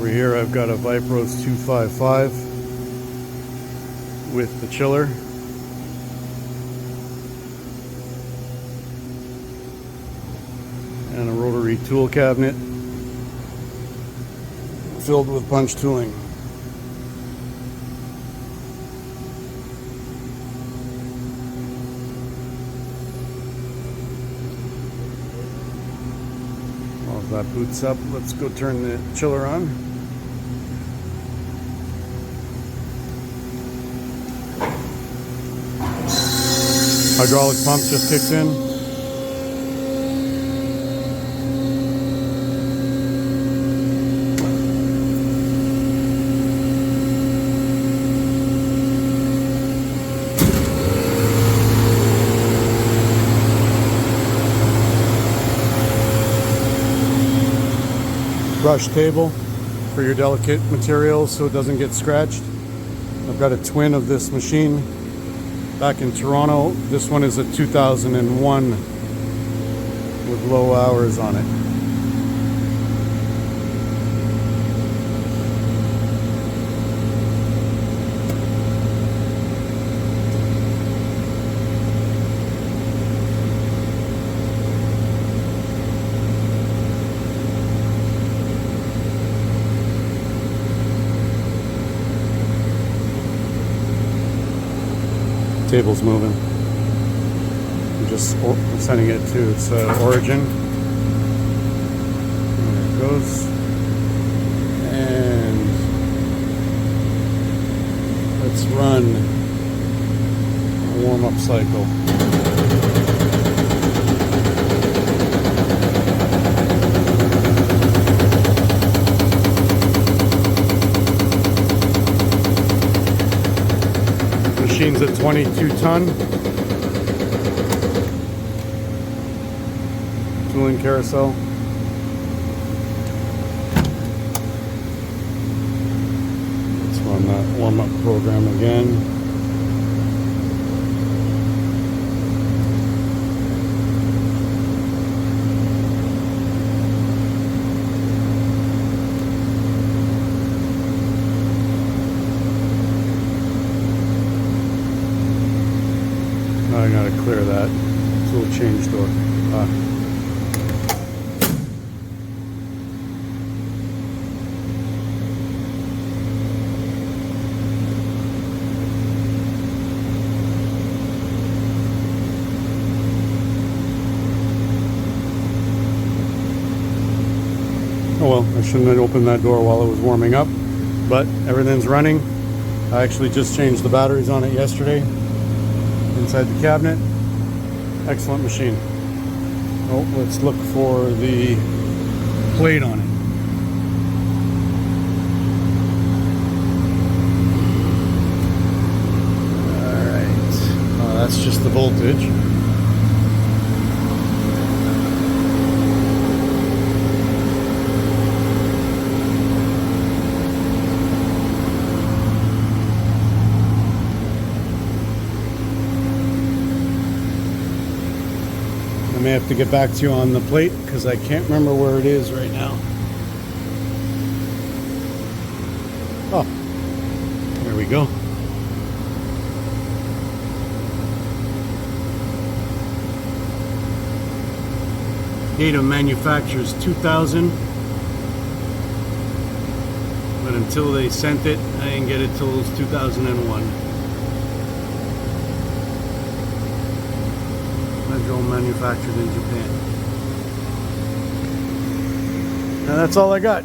Over here I've got a Vipros 255 with the chiller. And a rotary tool cabinet filled with punch tooling. While that boots up, let's go turn the chiller on. Hydraulic pump just kicked in. Brush table for your delicate materials so it doesn't get scratched. I've got a twin of this machine back in Toronto. This one is a 2001 with low hours on it. Table's moving. I'm just sending it to its origin. There it goes. And let's run a warm-up cycle. Machine's a 22 ton tooling carousel. Let's run that warm-up program again. I gotta clear that tool change door. Oh well, I shouldn't have opened that door while it was warming up, but everything's running. I actually just changed the batteries on it yesterday. Inside the cabinet. Excellent machine. Oh, let's look for the plate on it. Alright. Oh, that's just the voltage. I may have to get back to you on the plate because I can't remember where it is right now. Oh, there we go. Date of manufacture's 2000, but until they sent it, I didn't get it till it was 2001. Manufactured in Japan. And that's all I got.